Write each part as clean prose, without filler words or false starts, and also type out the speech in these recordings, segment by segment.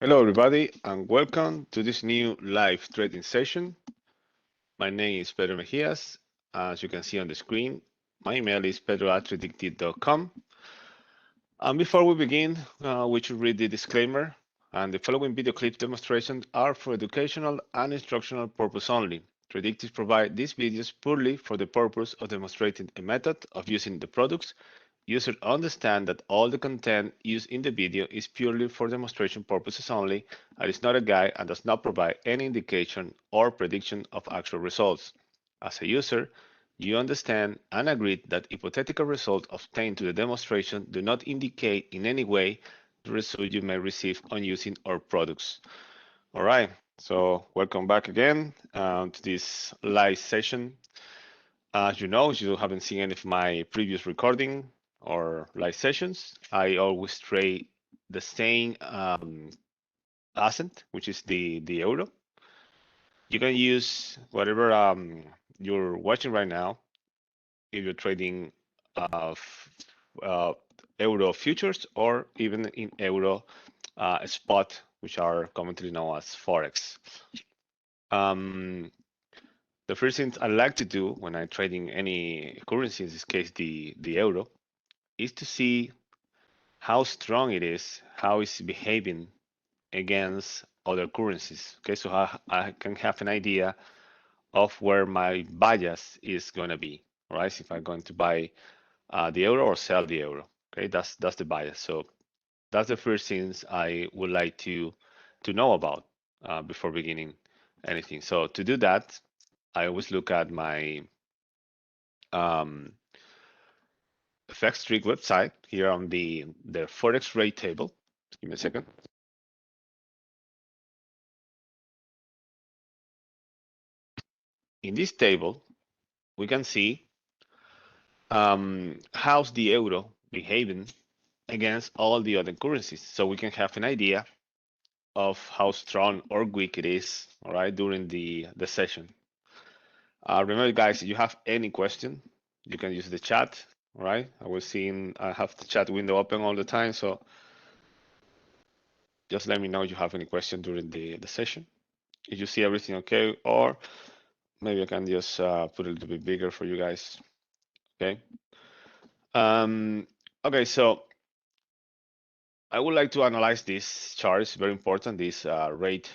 Hello, everybody, and welcome to this new live trading session. My name is Pedro Mejias. As you can see on the screen, my email is pedro@tradingtip.com. And before we begin, we should read the disclaimer. And the following video clip demonstrations are for educational and instructional purpose only. Tradingtips provide these videos purely for the purpose of demonstrating a method of using the products. Users understand that all the content used in the video is purely for demonstration purposes only and is not a guide and does not provide any indication or prediction of actual results. As a user, you understand and agree that hypothetical results obtained to the demonstration do not indicate in any way the result you may receive on using our products. All right, so welcome back again to this live session. As you know, if you haven't seen any of my previous recording or live sessions, I always trade the same asset, which is the euro. You can use whatever you're watching right now if you're trading uh, euro futures or even in euro spot, which are commonly known as forex. The first thing I like to do when I'm trading any currency, in this case the euro, is to see how strong it is, how it's behaving against other currencies. Okay, so I can have an idea of where my bias is going to be, right? If I'm going to buy the euro or sell the euro. Okay, that's the bias. So that's the first things I would like to know about before beginning anything. So to do that, I always look at my um, FX Trick website here on the forex rate table. Give me a second. In this table, we can see how's the euro behaving against all the other currencies. So we can have an idea of how strong or weak it is, all right, during the session. Remember, guys, if you have any question, you can use the chat, all right? I have the chat window open all the time, so just let me know if you have any question during the session. If you see everything okay, or maybe I can just put it a little bit bigger for you guys, okay? Okay, so I would like to analyze this chart. It's very important, this rate,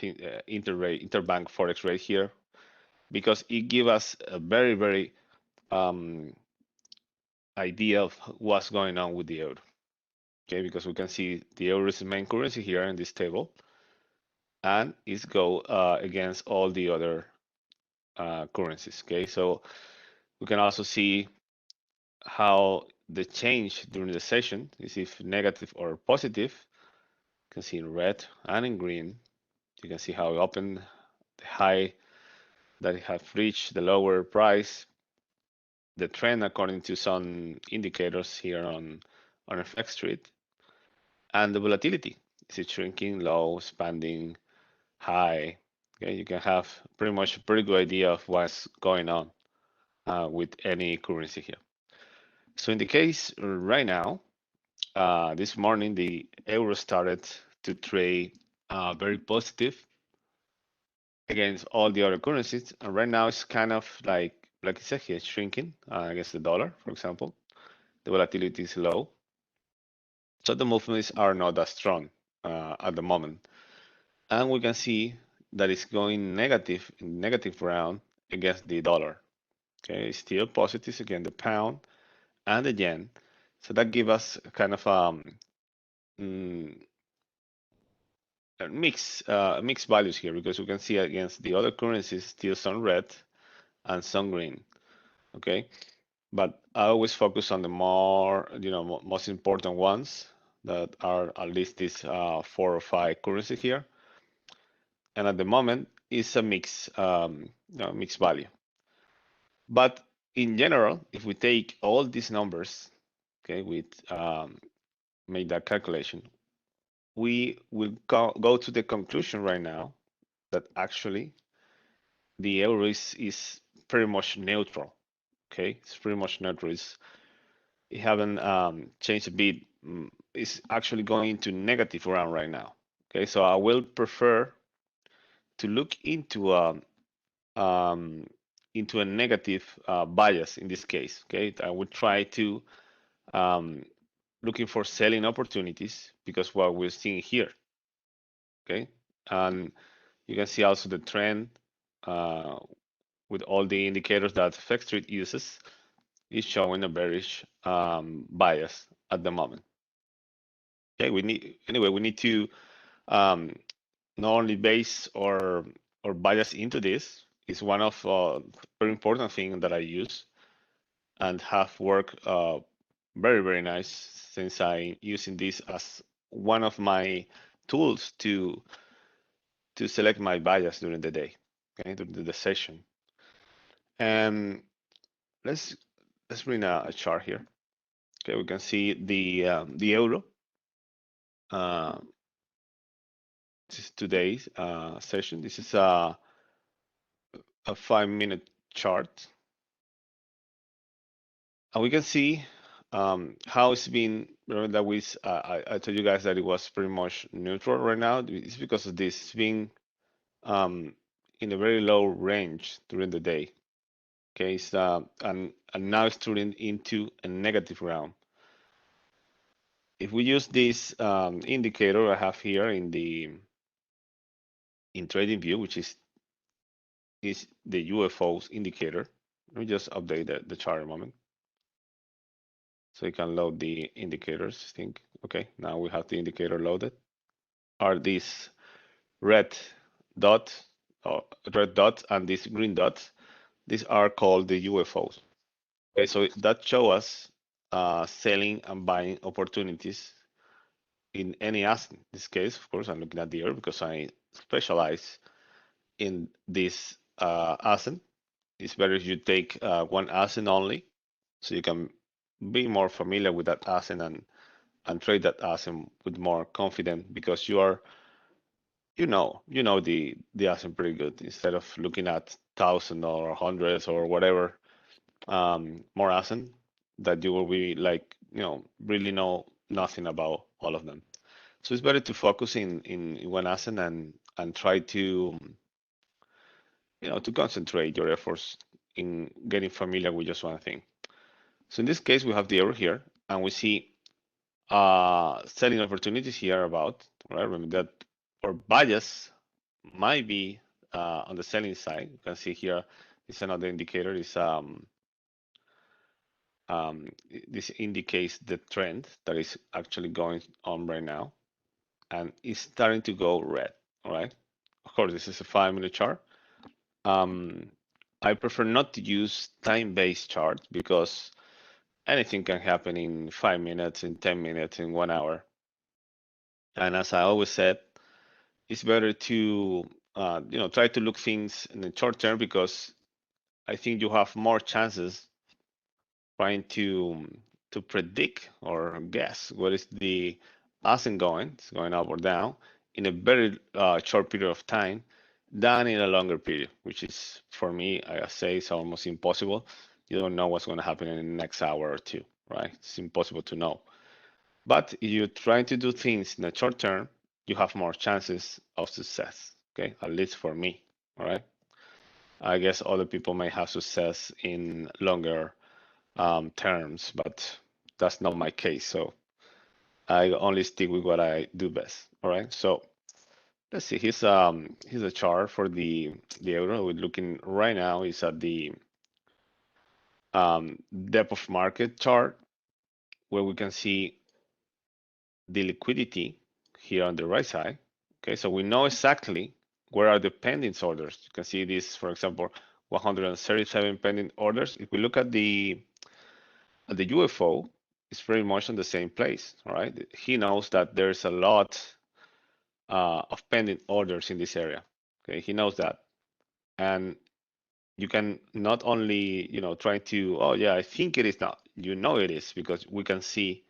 interbank forex rate here, because it gives us a very, very idea of what's going on with the euro. Okay, because we can see the euro is the main currency here in this table, and it's go against all the other currencies. Okay, so we can also see how the change during the session is if negative or positive. You can see in red and in green. You can see how it opened the high that it have reached the lower price, the trend according to some indicators here on FX Street, and the volatility. Is it shrinking, low, expanding, high? Okay, you can have pretty much a pretty good idea of what's going on with any currency here. So in the case right now, this morning the euro started to trade very positive against all the other currencies, and right now it's kind of like I said here, shrinking against the dollar, for example. The volatility is low, so the movements are not that strong at the moment, and we can see that it's going negative in negative round against the dollar. Okay, it's still positive against the pound and the yen, so that gives us kind of mm, mixed values here, because we can see against the other currencies still some red and some green. Okay, but I always focus on the more, most important ones that are at least these 4 or 5 currencies here. And at the moment, it's a mixed value. But in general, if we take all these numbers, okay, with make that calculation, we will go to the conclusion right now that actually the euro is pretty much neutral. Okay, it's pretty much neutral. it haven't changed a bit. It's actually going into negative round right now. Okay, so I will prefer to look um, into a negative bias in this case. Okay, I would try to um, looking for selling opportunities because what we're seeing here. Okay, and you can see also the trend uh, with all the indicators that FX Street uses is showing a bearish bias at the moment. Okay, we need to um, not only base or bias into this. Is one of very important thing that I use and have worked very nice since I using this as one of my tools to select my bias during the day, okay, during the session. And let's bring a chart here. Okay, we can see the euro. This is today's session. This is a 5-minute chart, and we can see how it's been. Remember that I told you guys that it was pretty much neutral right now. It's because of this. It's been in a very low range during the day. Okay, and now it's turning into a negative round. If we use this indicator I have here in trading view, which is the UFOs indicator. Let me just update the chart a moment so you can load the indicators. I think okay, now we have the indicator loaded. Are these red dot or red dots and these green dots? These are called the UFOs. Okay, so that show us selling and buying opportunities in any asset. In this case, of course, I'm looking at the euro because I specialize in this asset. It's better if you take one asset only, so you can be more familiar with that asset and trade that asset with more confidence because you know the asset pretty good instead of looking at thousand or hundreds or whatever more asset that you will be like really know nothing about all of them. So it's better to focus in one asset and try to to concentrate your efforts in getting familiar with just one thing. So in this case, we have the error here, and we see selling opportunities here about, right? Remember that our bias might be on the selling side. You can see here is another indicator. Is this indicates the trend that is actually going on right now, and it's starting to go red. All right. Of course, this is a 5-minute chart. I prefer not to use time-based charts because anything can happen in 5 minutes, in 10 minutes, in 1 hour. And as I always said, it's better to try to look things in the short term because I think you have more chances trying to predict or guess what is the asset going, it's going up or down in a very short period of time than in a longer period, which is for me, I say, it's almost impossible. You don't know what's going to happen in the next hour or two, right? It's impossible to know. But if you're trying to do things in the short term, you have more chances of success. Okay, at least for me. All right. I guess other people may have success in longer terms, but that's not my case. So I only stick with what I do best. All right. So let's see. Here's a chart for the euro. We're looking right now is at the depth of market chart where we can see the liquidity here on the right side. Okay, so we know exactly where are the pending orders. You can see this, for example, 137 pending orders. If we look at the UFO, it's pretty much in the same place, all right? He knows that there's a lot of pending orders in this area. Okay, he knows that, and you can not only try to, oh yeah, I think it is not. You know it is because we can see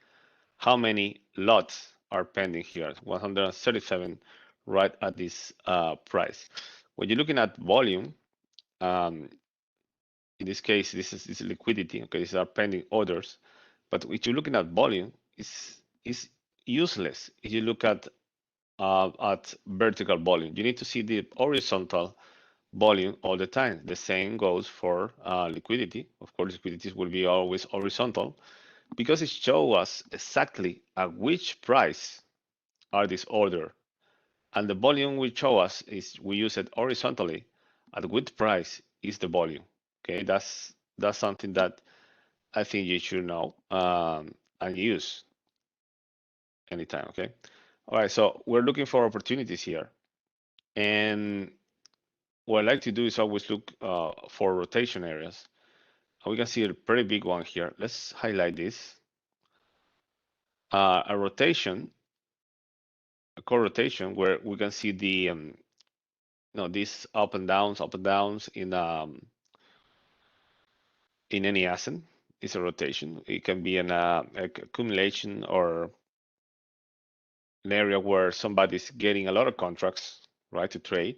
how many lots are pending here, 137 right at this price. When you're looking at volume, in this case, this is liquidity. Okay, these are pending orders. But if you're looking at volume, it's useless if you look at vertical volume. You need to see the horizontal volume all the time. The same goes for liquidity. Of course, liquidity will be always horizontal because it shows us exactly at which price are this order. And the volume will show us is we use it horizontally at which price is the volume. Okay, that's something that I think you should know and use anytime. Okay. All right. So we're looking for opportunities here. And what I like to do is always look for rotation areas. And we can see a pretty big one here. Let's highlight this. A rotation, a core rotation, where we can see the these up and downs in any asset is a rotation. It can be an accumulation or an area where somebody's getting a lot of contracts, right, to trade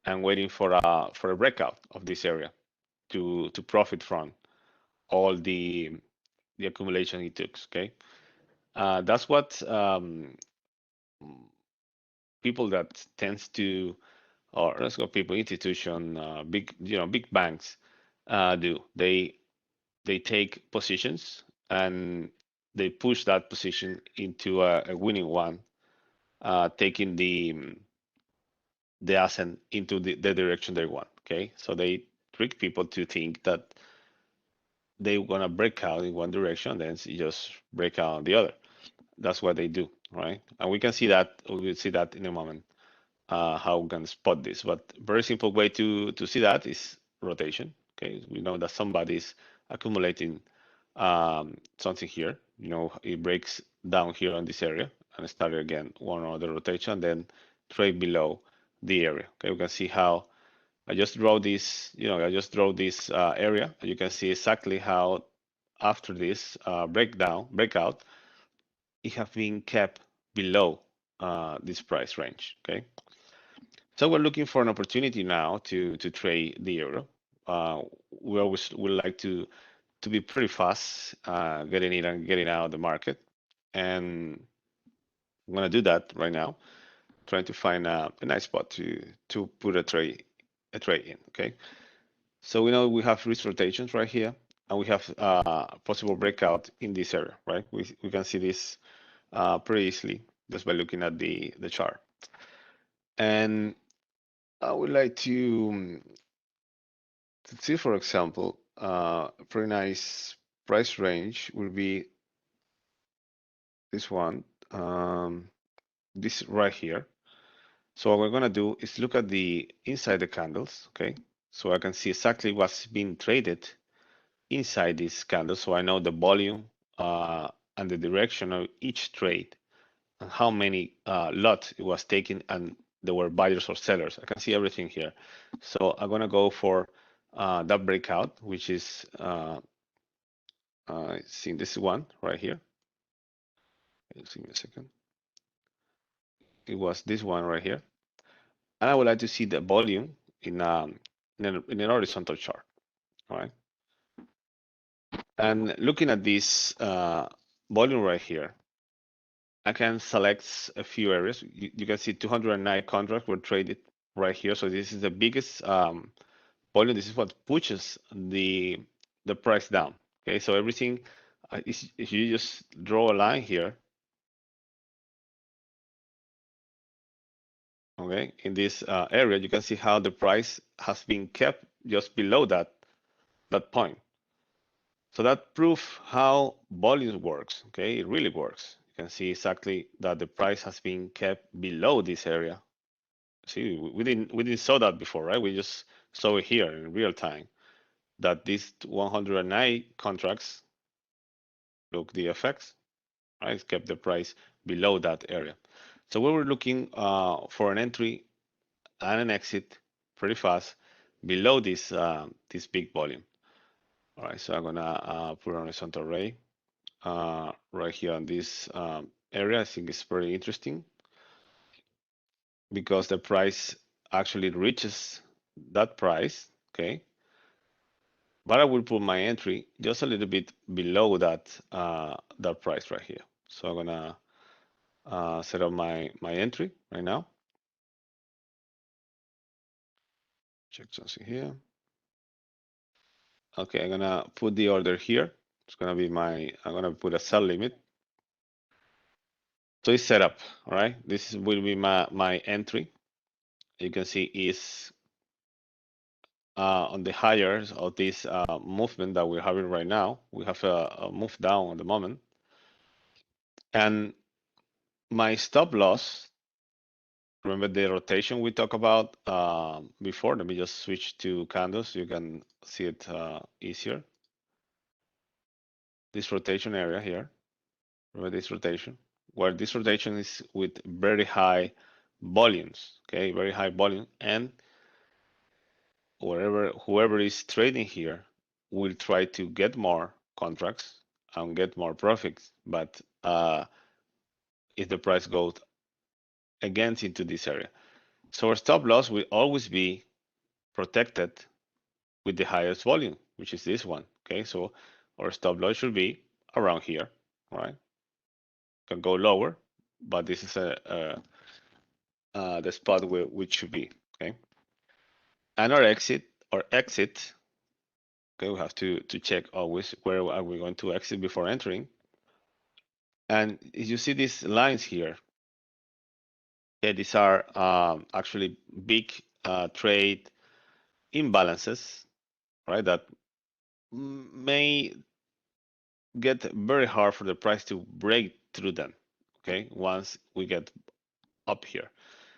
and waiting for a breakout of this area to profit from all the accumulation it took. Okay, that's what people that tends to, or let's go people, institution, big banks do. They take positions and they push that position into a winning one, taking the asset into the direction they want. Okay, so they trick people to think that they're gonna break out in one direction, then just break out on the other. That's what they do, right? And we can see that. We'll see that in a moment. How we can spot this, but very simple way to see that is rotation. Okay, we know that somebody's accumulating something here. It breaks down here on this area and started again one other rotation, then trade below the area. Okay, we can see how I just draw this. I just draw this area. You can see exactly how after this breakout, it have been kept below this price range. Okay, so we're looking for an opportunity now to trade the euro. We always would like to be pretty fast getting in and getting out of the market, and I'm gonna do that right now, trying to find a nice spot to put a trade in. Okay, so we know we have risk rotations right here, and we have possible breakout in this area, right? We can see this pretty easily just by looking at the chart, and I would like to see, for example, a pretty nice price range will be this one, this right here. So what we're gonna do is look at the inside the candles, okay? So I can see exactly what's being traded inside this candle, so I know the volume and the direction of each trade and how many lot it was taken and there were buyers or sellers. I can see everything here. So I'm gonna go for that breakout, which is see this one right here. Give me a second. It was this one right here, and I would like to see the volume in an horizontal chart. All right, and looking at this volume right here, I can select a few areas. You can see 209 contracts were traded right here. So this is the biggest volume. This is what pushes the price down. Okay, so everything if you just draw a line here, okay, in this area, you can see how the price has been kept just below that point. So that proves how volume works. Okay, it really works. You can see exactly that the price has been kept below this area. See, we didn't saw that before, right? We just saw it here in real time that these 109 contracts, look the effects, right? Kept the price below that area. So we were looking for an entry and an exit pretty fast below this big volume. All right, so I'm gonna put a horizontal array right here on this area. I think it's pretty interesting because the price actually reaches that price, okay, but I will put my entry just a little bit below that price right here. So I'm gonna set up my entry right now. Check something here. Okay, I'm gonna put the order here. It's gonna be I'm gonna put a sell limit. So it's set up, all right? This will be my entry. You can see is on the higher of this movement that we're having right now. We have a move down at the moment. And my stop loss, remember the rotation we talked about before? Let me just switch to candles so you can see it easier. This rotation area here, remember this rotation? Where this rotation is with very high volumes, okay, very high volume, and whoever is trading here will try to get more contracts and get more profits. But if the price goes against into this area, so our stop loss will always be protected with the highest volume, which is this one. Okay, so our stop loss should be around here, right? Can go lower, but this is the spot where which should be. Okay, and our exit. Okay, we have to check always where are we going to exit before entering. And you see these lines here. Okay, these are actually big trade imbalances, right? That may get very hard for the price to break through them. Okay, once we get up here.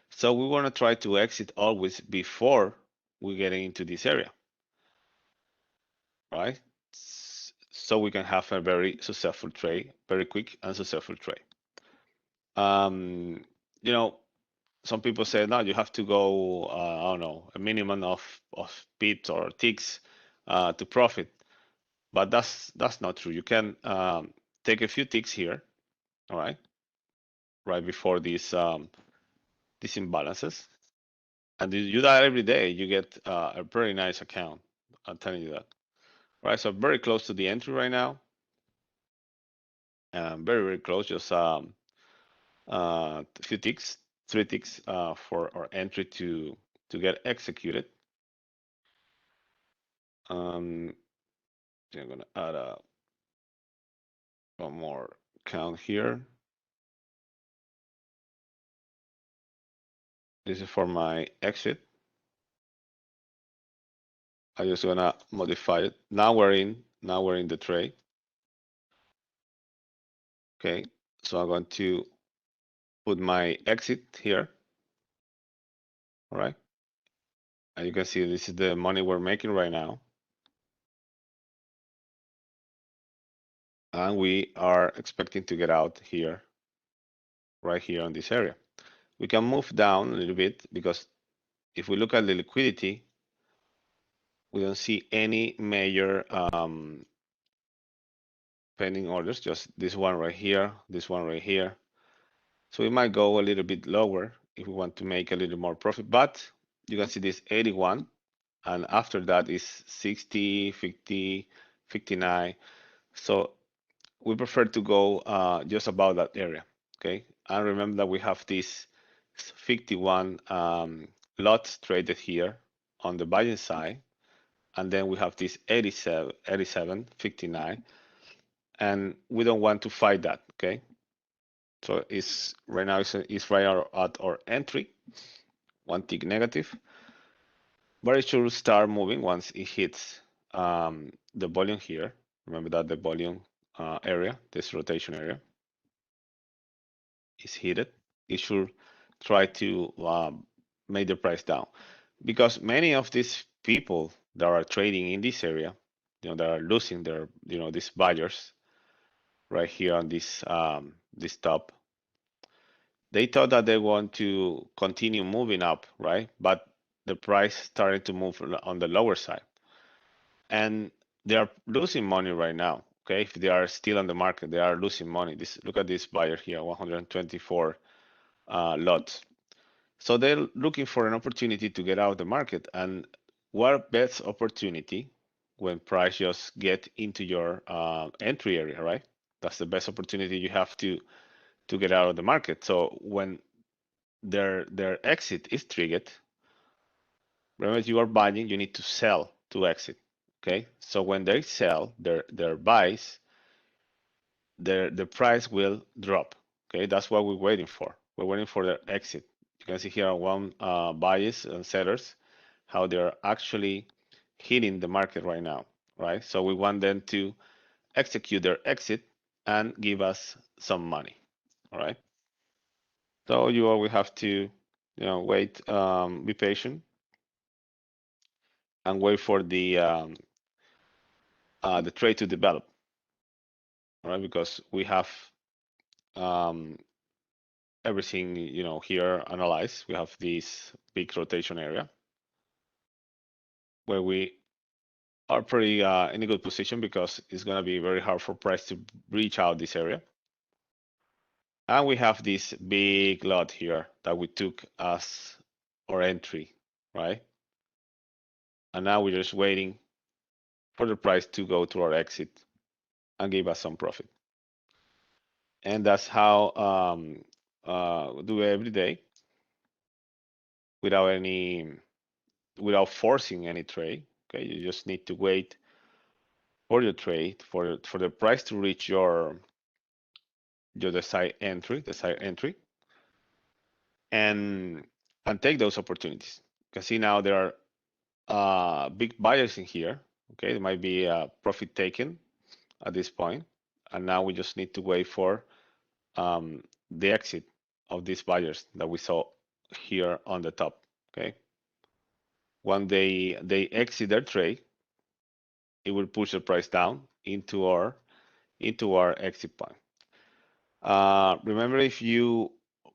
So we want to try to exit always before we get into this area, right? So we can have a very successful trade, very quick and successful trade. Um, you know, some people say, no, you have to go, I don't know, a minimum of pips or ticks to profit. But that's not true. You can take a few ticks here, all right before these imbalances, and you do that every day, you get a very nice account. I'm telling you that. All right, so very close to the entry right now, very close. Just a few ticks, 3 ticks for our entry to get executed. I'm gonna add one more count here. This is for my exit. I'm just gonna modify it. Now we're in the trade. Okay, so I'm going to put my exit here. All right, and you can see this is the money we're making right now. And we are expecting to get out here, right here on this area. We can move down a little bit because if we look at the liquidity, we don't see any major pending orders, just this one right here, this one right here. So we might go a little bit lower if we want to make a little more profit, but you can see this 81, and after that is 60, 50, 59. So we prefer to go just about that area, okay? And remember that we have this 51 lots traded here on the buying side, and then we have this 87, 59, and we don't want to fight that, okay? So it's right now it's right at our entry, one tick negative, but it should start moving once it hits the volume here. Remember that the volume area, this rotation area, is heated. It should try to make the price down, because many of these people that are trading in this area, that are losing their, these buyers right here on this top, they thought that they want to continue moving up, right? But the price started to move on the lower side, and they are losing money right now. Okay, if they are still on the market, they are losing money. Look at this buyer here, 124 lots. So they're looking for an opportunity to get out of the market. And what best opportunity? when price just get into your entry area, right? That's the best opportunity you have to get out of the market. So when their exit is triggered, remember you are buying, you need to sell to exit. Okay, so when they sell their buys, the price will drop. Okay, that's what we're waiting for. We're waiting for their exit. You can see here on one buyers and sellers how they're actually hitting the market right now, right? So we want them to execute their exit and give us some money, all right? So you always have to, wait, be patient, and wait for the trade to develop, all right? Because we have um, everything, here analyzed. We have this big rotation area where we are pretty in a good position because it's going to be very hard for price to reach out this area. And we have this big lot here that we took as our entry, right? And now we're just waiting for the price to go to our exit and give us some profit. And that's how do it every day without forcing any trade. Okay, you just need to wait for your trade for the price to reach your desired entry, and take those opportunities. You can see now there are big buyers in here. Okay, there might be a profit taken at this point, and now we just need to wait for the exit of these buyers that we saw here on the top. Okay, when they exit their trade, it will push the price down into our exit point. Remember, if you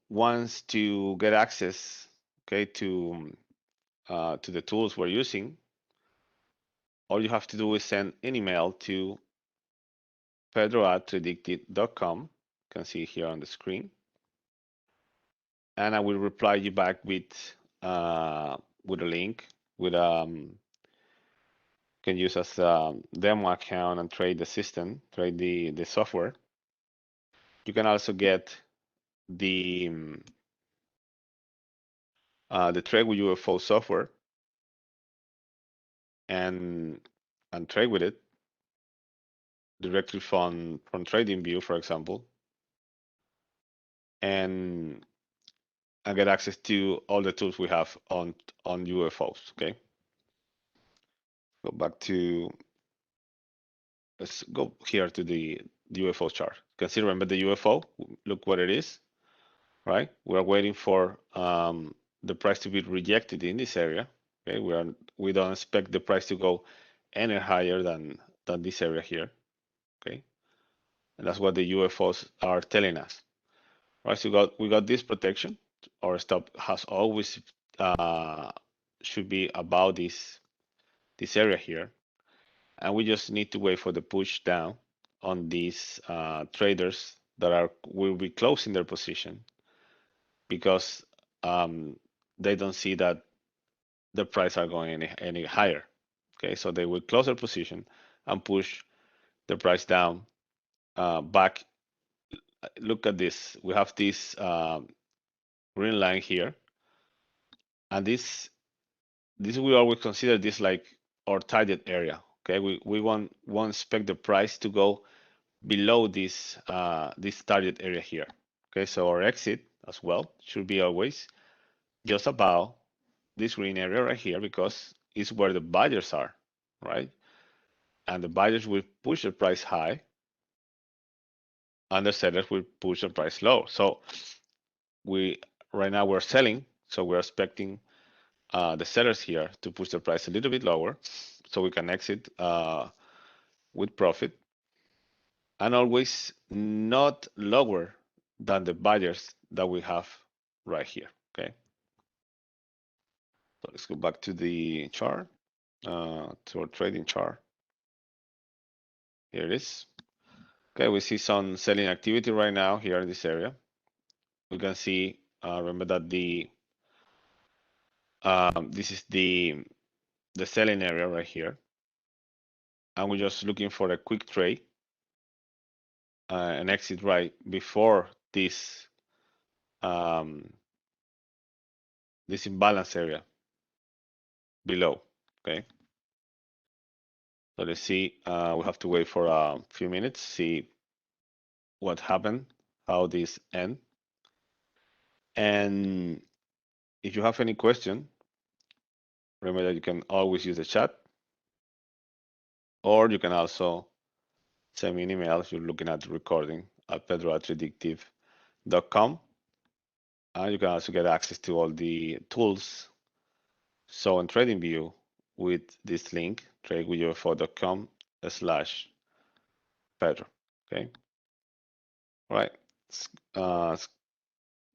want to get access, okay, to the tools we're using, all you have to do is send an email to pedro@tradewithufos.com. You can see here on the screen, and I will reply you back a link with can use as a demo account and trade the system, trade the software. You can also get the Trade with UFO software and trade with it directly from TradingView, for example, and get access to all the tools we have on UFOs. Okay, go back to, let's go here to the UFO chart. You can see, remember the UFO, look what it is, right? We're waiting for the price to be rejected in this area. Okay, we don't expect the price to go any higher than this area here. Okay, and that's what the UFOs are telling us. Right, so we got this protection. Our stop has always should be about this area here, and we just need to wait for the push down on these traders that will be closing their position because they don't see that the price are going any higher. Okay, so they will close their position and push the price down back. Look at this. We have this green line here, and this we always consider this like our target area. Okay, we won't expect the price to go below this target area here. Okay, so our exit as well should be always just about this green area right here because it's where the buyers are, right? And the buyers will push the price high, and the sellers will push the price low. So right now we're selling, so we're expecting the sellers here to push the price a little bit lower, so we can exit with profit, and always not lower than the buyers that we have right here. Okay. So let's go back to the chart, to our trading chart. Here it is. Okay, we see some selling activity right now here in this area. We can see, remember that this is the selling area right here. and we're just looking for a quick trade, an exit right before um, this imbalance area below. Okay, so let's see. We have to wait for a few minutes, see what happened, how this end. And if you have any question, remember that you can always use the chat, or you can also send me an email if you're looking at the recording at pedro@tradewithufos.com. And you can also get access to all the tools. So in TradingView with this link, tradewithufos.com/Pedro. Okay. All right. Let's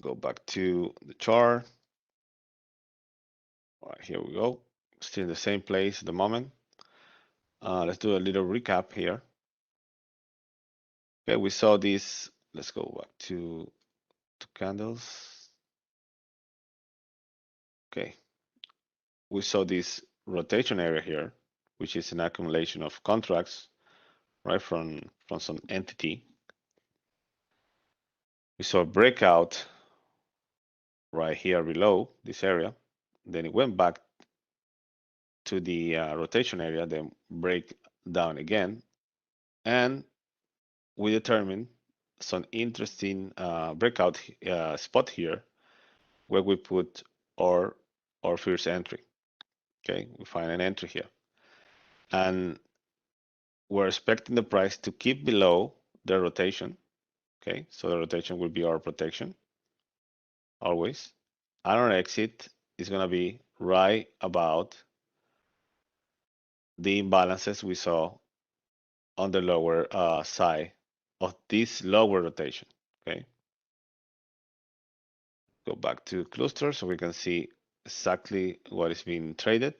go back to the chart. All right, here we go. Still in the same place at the moment. Let's do a little recap here. Okay, we saw this. Let's go back to candles. Okay, we saw this rotation area here, which is an accumulation of contracts, right, from some entity. We saw a breakout right here below this area. Then it went back to the rotation area, then break down again. And we determined some interesting breakout spot here where we put our first entry. Okay, we find an entry here. And we're expecting the price to keep below the rotation. Okay, so the rotation will be our protection always. And our exit is going to be right about the imbalances we saw on the lower side of this lower rotation. Okay, go back to cluster so we can see exactly what is being traded.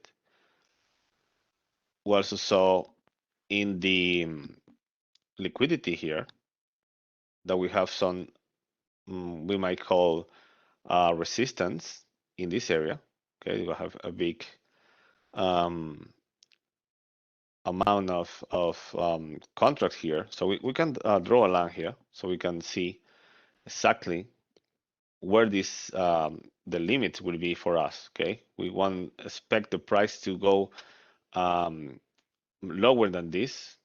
We also saw in the liquidity here that we have some we might call resistance in this area. Okay, we have a big amount of contracts here, so we can draw a line here so we can see exactly where this the limit will be for us. Okay, we want expect the price to go lower than this,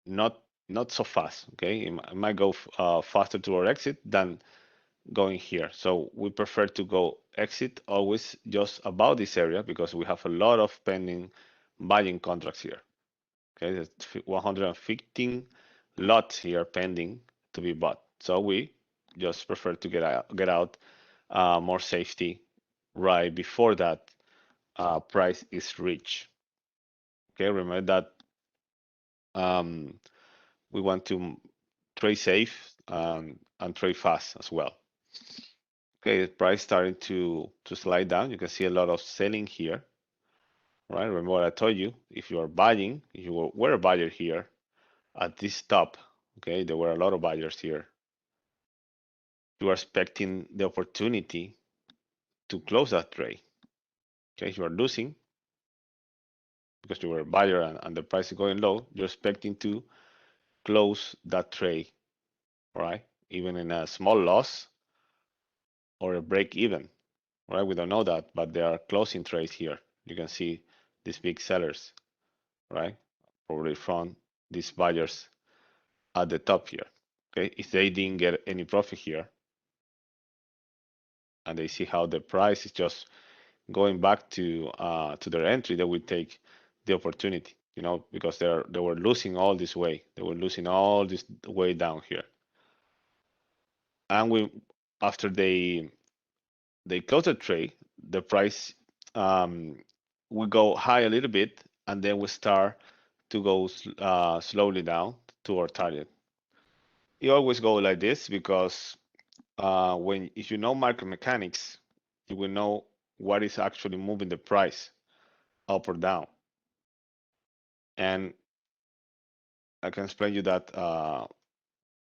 not so fast. Okay, it might go faster to our exit than going here. So we prefer to go exit always just about this area because we have a lot of pending buying contracts here. Okay, there's 115 lots here pending to be bought. So we just prefer to get out more safety right before that price is reached. Okay, remember that we want to trade safe and trade fast as well. Okay, the price starting to slide down. You can see a lot of selling here, right? Remember what I told you. If you are buying, if you were a buyer here at this top, okay, there were a lot of buyers here. You are expecting the opportunity to close that trade. Okay, if you are losing because you were a buyer and the price is going low, you're expecting to close that trade, right? Even in a small loss or a break even, right? We don't know that, but there are closing trades here. You can see these big sellers, right? Probably from these buyers at the top here. Okay, if they didn't get any profit here, and they see how the price is just going back to their entry, they will take the opportunity, you know, because they were losing all this way. They were losing all this way down here, and we after they close the trade, the price will go high a little bit, and then we start to go slowly down to our target. You always go like this because when if you know market mechanics, you will know what is actually moving the price up or down. And I can explain you that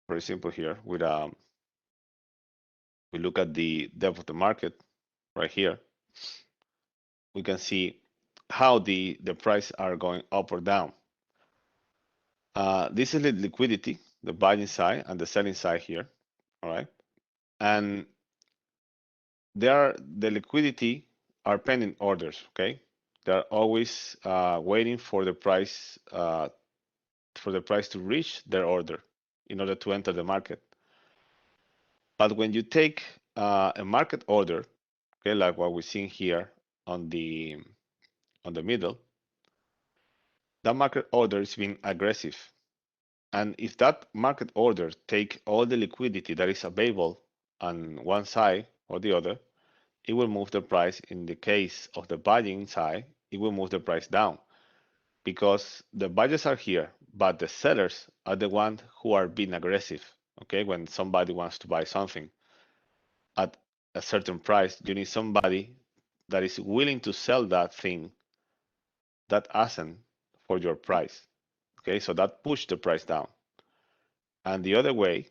very simple here. With we look at the depth of the market right here. We can see how the price are going up or down. This is the liquidity, the buying side and the selling side here. All right. And the liquidity are pending orders. Okay. They're always waiting for the price to reach their order in order to enter the market. But when you take a market order, okay, like what we're seeing here on the middle, that market order is being aggressive. And if that market order take all the liquidity that is available on one side or the other, it will move the price. In the case of the buying side, it will move the price down because the buyers are here, but the sellers are the ones who are being aggressive. Okay, when somebody wants to buy something at a certain price, you need somebody that is willing to sell that thing, that asset for your price. Okay, so that push the price down. And the other way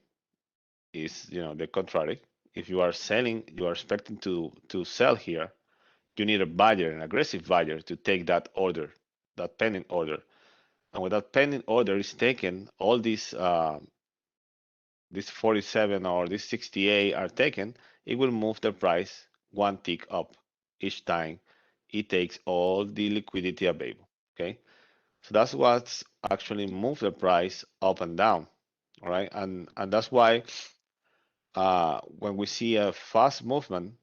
is, the contrary. If you are selling, you are expecting to sell here, you need a buyer, an aggressive buyer, to take that order, that pending order. And when that pending order is taken, all these this 47 or this 68 are taken, it will move the price one tick up each time it takes all the liquidity available. Okay, so that's what's actually move the price up and down. All right, and that's why when we see a fast movement,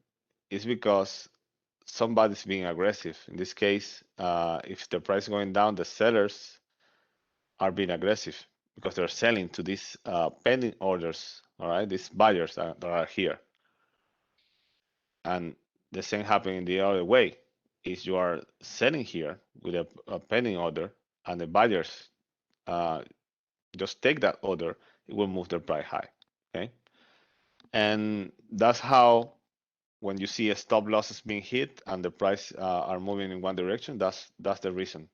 it's because somebody's being aggressive. In this case, if the price is going down, the sellers are being aggressive because they're selling to these pending orders. All right, these buyers that are here, and the same happening the other way. Is you are selling here with a pending order, and the buyers just take that order, it will move the price high. Okay, and that's how when you see a stop losses being hit and the price are moving in one direction, that's the reason,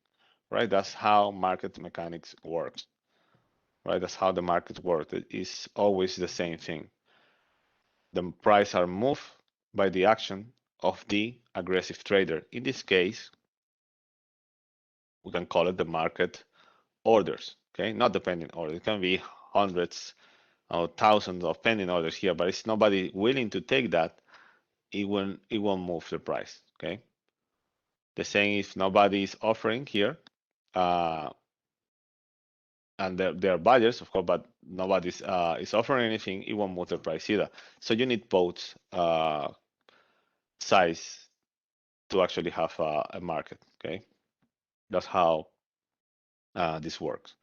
right? That's how market mechanics works, right? That's how the market works. It is always the same thing. The price are moved by the action of the aggressive trader. In this case, we can call it the market orders, okay? Not the pending order. It can be hundreds or thousands of pending orders here, but it's nobody willing to take that, it won't move the price, okay? The same if nobody is offering here, uh, and there are buyers, of course, but nobody is offering anything, it won't move the price either. So you need both size to actually have a market, okay? That's how this works.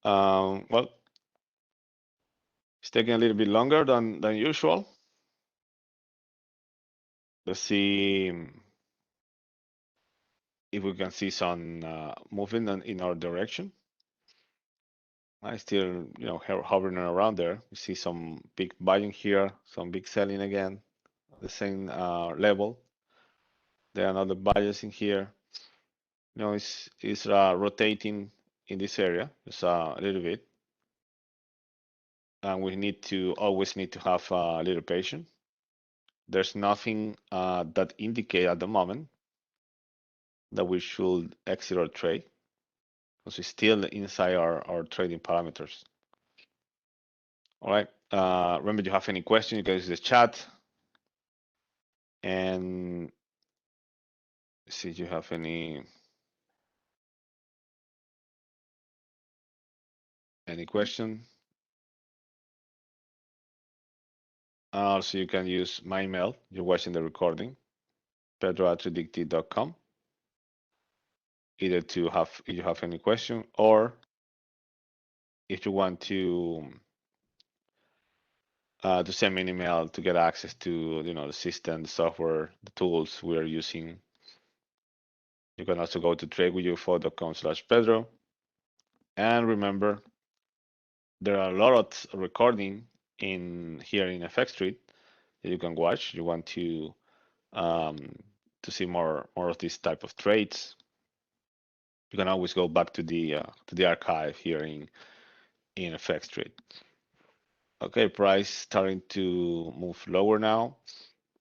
Well, it's taking a little bit longer than usual. Let's see if we can see some movement in our direction. I still, hovering around there. We see some big buying here, some big selling again, the same level. There are another buyers in here. It's rotating in this area just a little bit, and we always need to have a little patience. There's nothing that indicate at the moment that we should exit our trade because it's still inside our trading parameters. All right. Remember, if you have any questions, you can use the chat. And see if you have any question. Also, you can use my email. You're watching the recording, pedro@tradewithufos.com. Either if you have any question, or if you want to send me an email to get access to the system, the software, the tools we are using. You can also go to tradewithufos.com/Pedro. And remember, there are a lot of recording here in FX Street that you can watch. You want to see more of this type of trades, you can always go back to the archive here in FX Street. Okay, price starting to move lower now.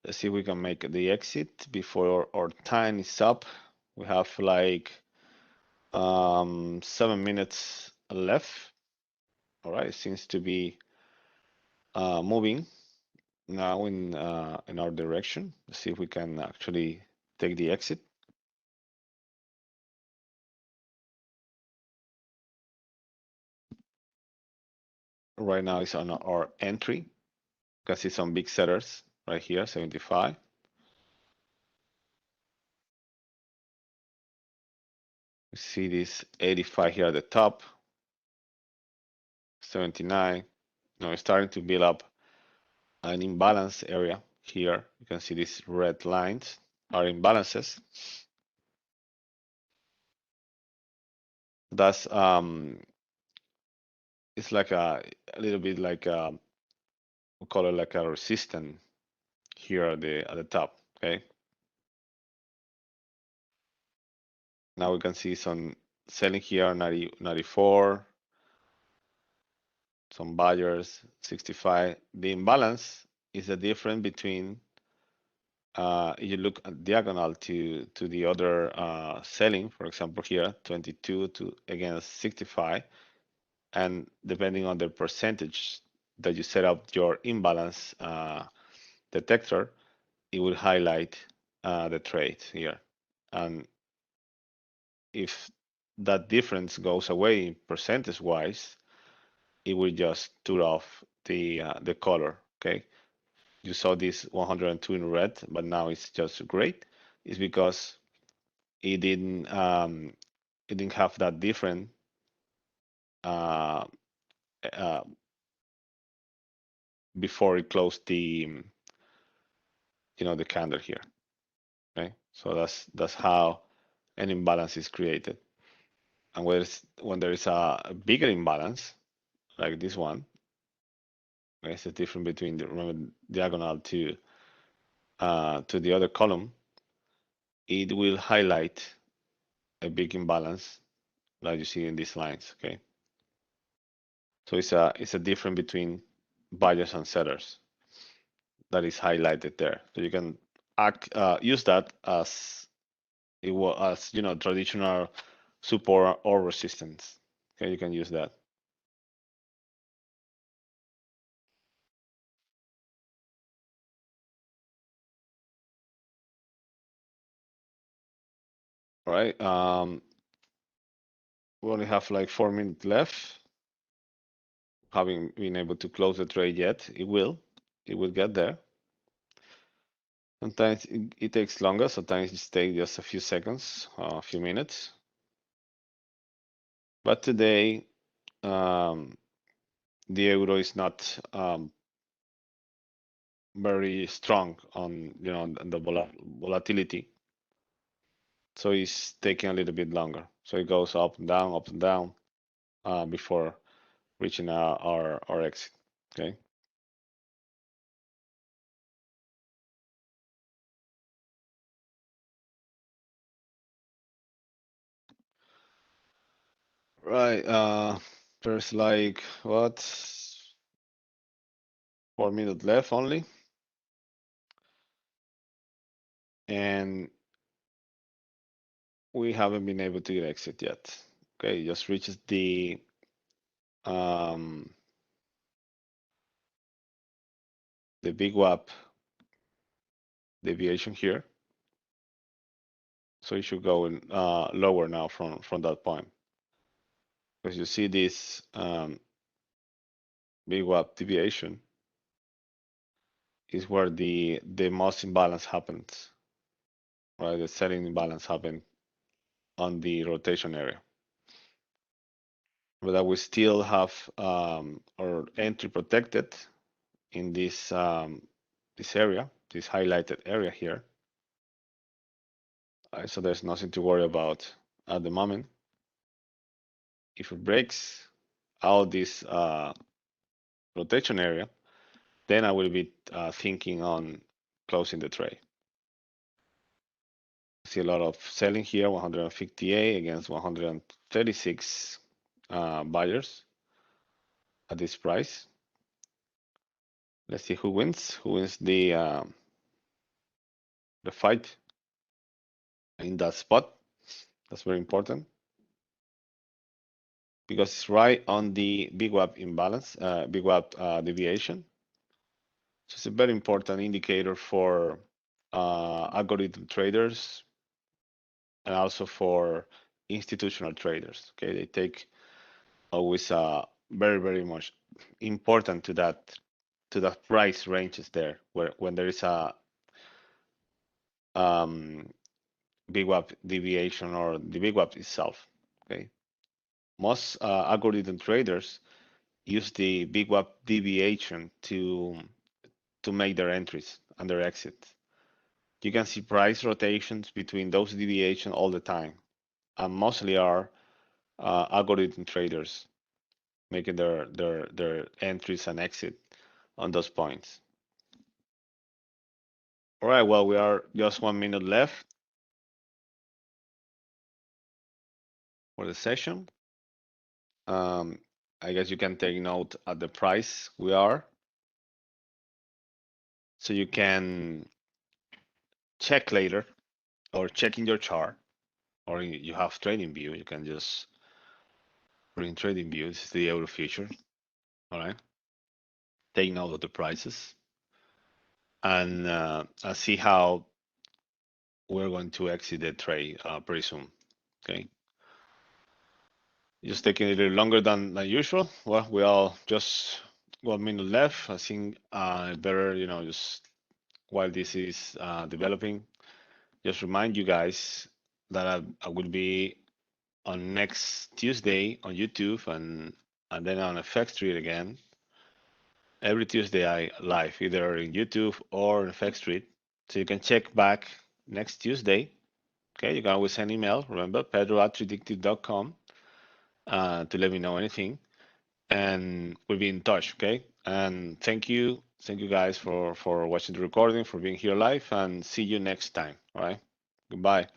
Let's see if we can make the exit before our time is up. We have like 7 minutes left. All right, it seems to be moving now in our direction. Let's see if we can actually take the exit. Right now it's on our entry. You can see some big sellers right here, 75. We see this 85 here at the top, 79. Now it's starting to build up an imbalance area here. You can see these red lines are imbalances. That's it's like a little bit like we call it like a resistance here at the top. Okay. Now we can see some selling here, 90, 94, some buyers, 65. The imbalance is the difference between you look at diagonal to the other selling, for example, here 22 to against 65, and depending on the percentage that you set up your imbalance detector, it will highlight the trade here. And if that difference goes away percentage wise, it will just turn off the color. Okay, you saw this 102 in red, but now it's just gray. It's because it didn't have that different uh, uh, before it closed the candle here. Okay, so that's how an imbalance is created. And when there is a bigger imbalance like this one, it's the difference between the remember, diagonal to the other column, it will highlight a big imbalance like you see in these lines. Okay, so it's a difference between buyers and sellers that is highlighted there. So you can use that as it was as traditional support or resistance. Okay, you can use that. All right. We only have like 4 minutes left. Having been able to close the trade yet, it will get there. Sometimes it takes longer. Sometimes it takes just a few seconds, a few minutes. But today, the euro is not very strong on the volatility, so it's taking a little bit longer. So it goes up and down before reaching our exit. Okay. Right. There's like what 4 minutes left only, and we haven't been able to exit yet. Okay, it just reaches um, the big WAP deviation here, so it should go in, lower now from that point. Because you see this big WAP deviation is where the most imbalance happens, right? The selling imbalance happens on the rotation area. But that we still have our entry protected in this area, this highlighted area here. So there's nothing to worry about at the moment. If it breaks out this rotation area, then I will be thinking on closing the trade. See a lot of selling here, 158 against 136 buyers at this price. Let's see who wins. Who wins the fight in that spot? That's very important. because it's right on the VWAP imbalance, VWAP deviation. So it's a very important indicator for algorithm traders and also for institutional traders. Okay, they take always very much important to that price ranges there, where when there is a VWAP deviation or the VWAP itself. Okay, most algorithm traders use the VWAP deviation to make their entries and their exits. You can see price rotations between those deviations all the time, and mostly are algorithm traders making their entries and exit on those points. All right, well, we are just 1 minute left for the session. I guess you can take note at the price we are, so you can check later or check in your chart, or you have trading view. You can just bring trading view. This is the euro future. All right, take note of the prices and see how we're going to exit the trade pretty soon. Okay. Just taking a little longer than usual. Well, we all just 1 minute left. I think better, just while this is developing, just remind you guys that I will be on next Tuesday on YouTube and then on FX Street again. Every Tuesday I live either in YouTube or in FX Street. So you can check back next Tuesday. Okay, you can always send email. Remember, pedro@predictive.com to let me know anything. And we'll be in touch, okay? And thank you guys for watching the recording, for being here live, and see you next time. All right, goodbye.